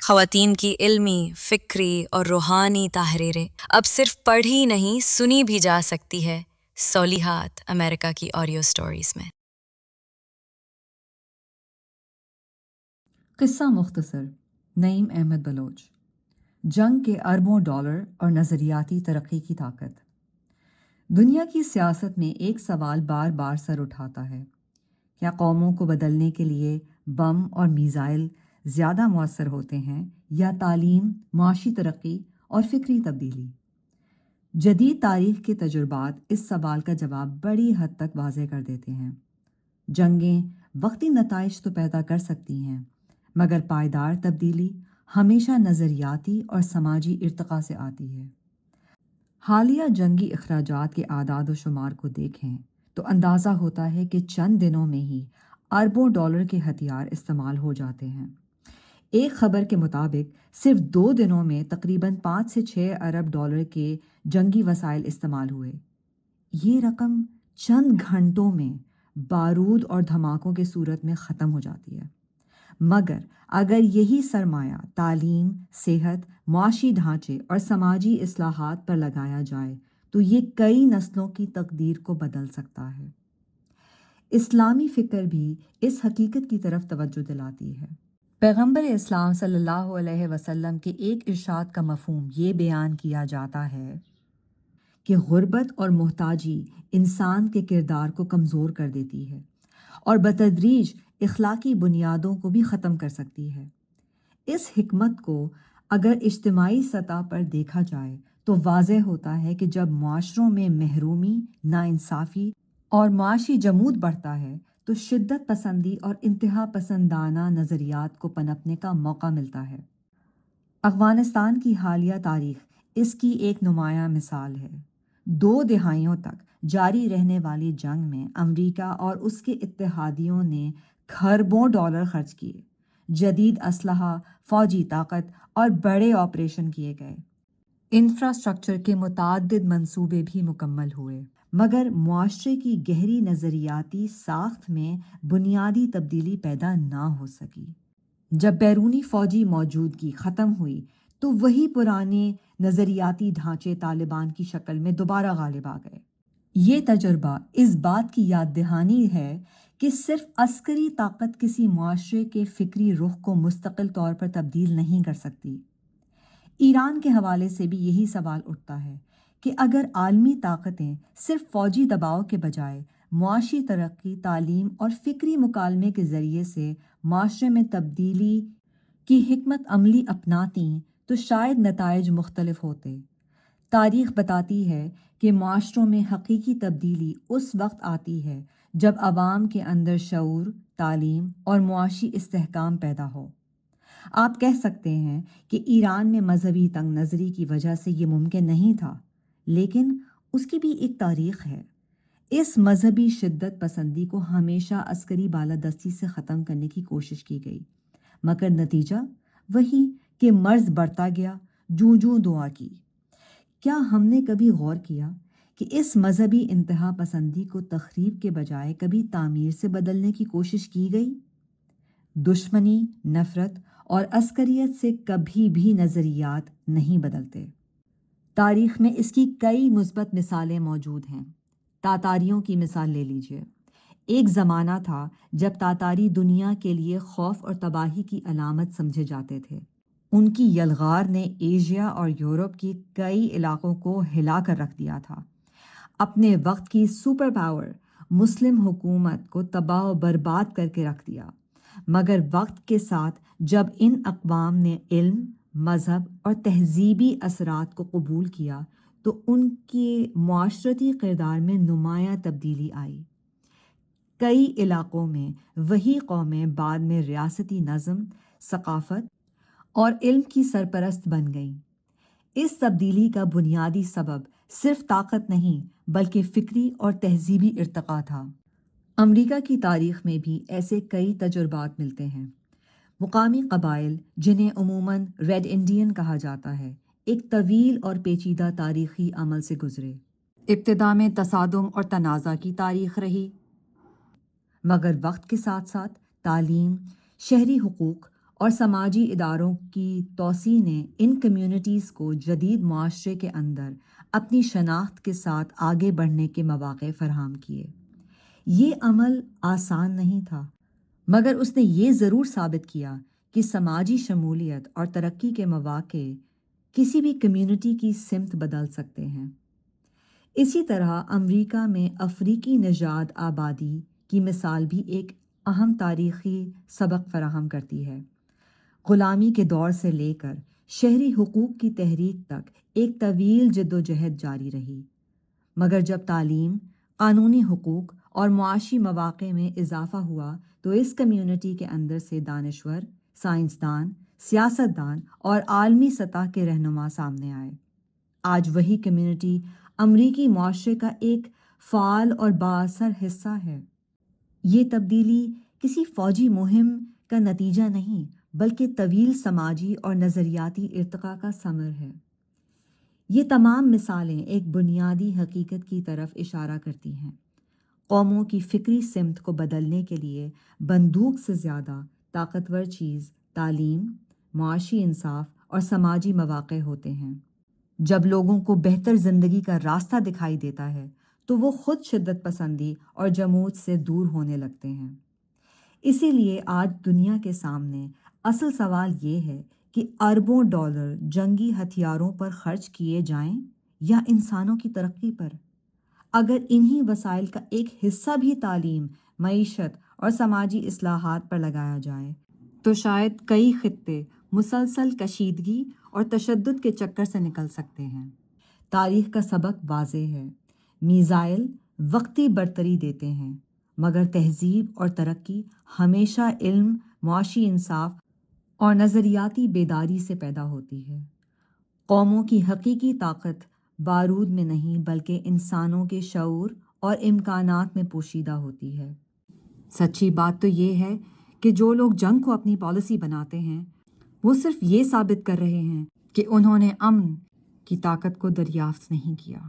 خواتین کی علمی، فکری اور روحانی تحریریں اب صرف پڑھی نہیں سنی بھی جا سکتی ہے صالحات امریکہ کی آڈیو سٹوریز میں۔ قصہ مختصر نعیم احمد بلوچ۔ جنگ کے اربوں ڈالر اور نظریاتی ترقی کی طاقت۔ دنیا کی سیاست میں ایک سوال بار بار سر اٹھاتا ہے، کیا قوموں کو بدلنے کے لیے بم اور میزائل زیادہ مؤثر ہوتے ہیں یا تعلیم، معاشی ترقی اور فکری تبدیلی؟ جدید تاریخ کے تجربات اس سوال کا جواب بڑی حد تک واضح کر دیتے ہیں۔ جنگیں وقتی نتائج تو پیدا کر سکتی ہیں، مگر پائیدار تبدیلی ہمیشہ نظریاتی اور سماجی ارتقاء سے آتی ہے۔ حالیہ جنگی اخراجات کے اعداد و شمار کو دیکھیں تو اندازہ ہوتا ہے کہ چند دنوں میں ہی اربوں ڈالر کے ہتھیار استعمال ہو جاتے ہیں۔ ایک خبر کے مطابق صرف 2 دنوں میں تقریباً 5 سے 6 ارب ڈالر کے جنگی وسائل استعمال ہوئے۔ یہ رقم چند گھنٹوں میں بارود اور دھماکوں کی صورت میں ختم ہو جاتی ہے۔ مگر اگر یہی سرمایہ تعلیم، صحت، معاشی ڈھانچے اور سماجی اصلاحات پر لگایا جائے تو یہ کئی نسلوں کی تقدیر کو بدل سکتا ہے۔ اسلامی فکر بھی اس حقیقت کی طرف توجہ دلاتی ہے۔ پیغمبر اسلام صلی اللہ علیہ وسلم کے ایک ارشاد کا مفہوم یہ بیان کیا جاتا ہے کہ غربت اور محتاجی انسان کے کردار کو کمزور کر دیتی ہے اور بتدریج اخلاقی بنیادوں کو بھی ختم کر سکتی ہے۔ اس حکمت کو اگر اجتماعی سطح پر دیکھا جائے تو واضح ہوتا ہے کہ جب معاشروں میں محرومی، ناانصافی اور معاشی جمود بڑھتا ہے تو شدت پسندی اور انتہا پسندانہ نظریات کو پنپنے کا موقع ملتا ہے۔ افغانستان کی حالیہ تاریخ اس کی ایک نمایاں مثال ہے۔ 2 دہائیوں تک جاری رہنے والی جنگ میں امریکہ اور اس کے اتحادیوں نے کھربوں ڈالر خرچ کیے، جدید اسلحہ، فوجی طاقت اور بڑے آپریشن کیے گئے۔ انفراسٹرکچر کے متعدد منصوبے بھی مکمل ہوئے، مگر معاشرے کی گہری نظریاتی ساخت میں بنیادی تبدیلی پیدا نہ ہو سکی۔ جب بیرونی فوجی موجودگی ختم ہوئی تو وہی پرانے نظریاتی ڈھانچے طالبان کی شکل میں دوبارہ غالب آ گئے۔ یہ تجربہ اس بات کی یاد دہانی ہے کہ صرف عسکری طاقت کسی معاشرے کے فکری رخ کو مستقل طور پر تبدیل نہیں کر سکتی۔ ایران کے حوالے سے بھی یہی سوال اٹھتا ہے کہ اگر عالمی طاقتیں صرف فوجی دباؤ کے بجائے معاشی ترقی، تعلیم اور فکری مکالمے کے ذریعے سے معاشرے میں تبدیلی کی حکمت عملی اپناتیں تو شاید نتائج مختلف ہوتے۔ تاریخ بتاتی ہے کہ معاشروں میں حقیقی تبدیلی اس وقت آتی ہے جب عوام کے اندر شعور، تعلیم اور معاشی استحکام پیدا ہو۔ آپ کہہ سکتے ہیں کہ ایران میں مذہبی تنگ نظری کی وجہ سے یہ ممکن نہیں تھا، لیکن اس کی بھی ایک تاریخ ہے۔ اس مذہبی شدت پسندی کو ہمیشہ عسکری بالادستی سے ختم کرنے کی کوشش کی گئی، مگر نتیجہ وہی کہ مرض بڑھتا گیا، جوں جوں دعا کی۔ کیا ہم نے کبھی غور کیا کہ اس مذہبی انتہا پسندی کو تخریب کے بجائے کبھی تعمیر سے بدلنے کی کوشش کی گئی؟ دشمنی، نفرت اور عسکریت سے کبھی بھی نظریات نہیں بدلتے۔ تاریخ میں اس کی کئی مثبت مثالیں موجود ہیں۔ تاتاریوں کی مثال لے لیجیے۔ ایک زمانہ تھا جب تاتاری دنیا کے لیے خوف اور تباہی کی علامت سمجھے جاتے تھے۔ ان کی یلغار نے ایشیا اور یورپ کی کئی علاقوں کو ہلا کر رکھ دیا تھا۔ اپنے وقت کی سپر پاور مسلم حکومت کو تباہ و برباد کر کے رکھ دیا، مگر وقت کے ساتھ جب ان اقوام نے علم، مذہب اور تہذیبی اثرات کو قبول کیا تو ان کے معاشرتی کردار میں نمایاں تبدیلی آئی۔ کئی علاقوں میں وہی قومیں بعد میں ریاستی نظم، ثقافت اور علم کی سرپرست بن گئیں۔ اس تبدیلی کا بنیادی سبب صرف طاقت نہیں بلکہ فکری اور تہذیبی ارتقاء تھا۔ امریکہ کی تاریخ میں بھی ایسے کئی تجربات ملتے ہیں۔ مقامی قبائل، جنہیں عموماً ریڈ انڈین کہا جاتا ہے، ایک طویل اور پیچیدہ تاریخی عمل سے گزرے۔ ابتدا میں تصادم اور تنازع کی تاریخ رہی، مگر وقت کے ساتھ ساتھ تعلیم، شہری حقوق اور سماجی اداروں کی توسیع نے ان کمیونٹیز کو جدید معاشرے کے اندر اپنی شناخت کے ساتھ آگے بڑھنے کے مواقع فراہم کیے۔ یہ عمل آسان نہیں تھا، مگر اس نے یہ ضرور ثابت کیا کہ سماجی شمولیت اور ترقی کے مواقع کسی بھی کمیونٹی کی سمت بدل سکتے ہیں۔ اسی طرح امریکہ میں افریقی نژاد آبادی کی مثال بھی ایک اہم تاریخی سبق فراہم کرتی ہے۔ غلامی کے دور سے لے کر شہری حقوق کی تحریک تک ایک طویل جدوجہد جاری رہی، مگر جب تعلیم، قانونی حقوق اور معاشی مواقع میں اضافہ ہوا تو اس کمیونٹی کے اندر سے دانشور، سائنسدان، سیاستدان اور عالمی سطح کے رہنما سامنے آئے۔ آج وہی کمیونٹی امریکی معاشرے کا ایک فعال اور بااثر حصہ ہے۔ یہ تبدیلی کسی فوجی مہم کا نتیجہ نہیں، بلکہ طویل سماجی اور نظریاتی ارتقاء کا ثمر ہے۔ یہ تمام مثالیں ایک بنیادی حقیقت کی طرف اشارہ کرتی ہیں۔ قوموں کی فکری سمت کو بدلنے کے لیے بندوق سے زیادہ طاقتور چیز تعلیم، معاشی انصاف اور سماجی مواقع ہوتے ہیں۔ جب لوگوں کو بہتر زندگی کا راستہ دکھائی دیتا ہے تو وہ خود شدت پسندی اور جمود سے دور ہونے لگتے ہیں۔ اسی لیے آج دنیا کے سامنے اصل سوال یہ ہے کہ اربوں ڈالر جنگی ہتھیاروں پر خرچ کیے جائیں یا انسانوں کی ترقی پر۔ اگر انہی وسائل کا ایک حصہ بھی تعلیم، معیشت اور سماجی اصلاحات پر لگایا جائے تو شاید کئی خطے مسلسل کشیدگی اور تشدد کے چکر سے نکل سکتے ہیں۔ تاریخ کا سبق واضح ہے، میزائل وقتی برتری دیتے ہیں، مگر تہذیب اور ترقی ہمیشہ علم، معاشی انصاف اور نظریاتی بیداری سے پیدا ہوتی ہے۔ قوموں کی حقیقی طاقت بارود میں نہیں بلکہ انسانوں کے شعور اور امکانات میں پوشیدہ ہوتی ہے۔ سچی بات تو یہ ہے کہ جو لوگ جنگ کو اپنی پالیسی بناتے ہیں وہ صرف یہ ثابت کر رہے ہیں کہ انہوں نے امن کی طاقت کو دریافت نہیں کیا۔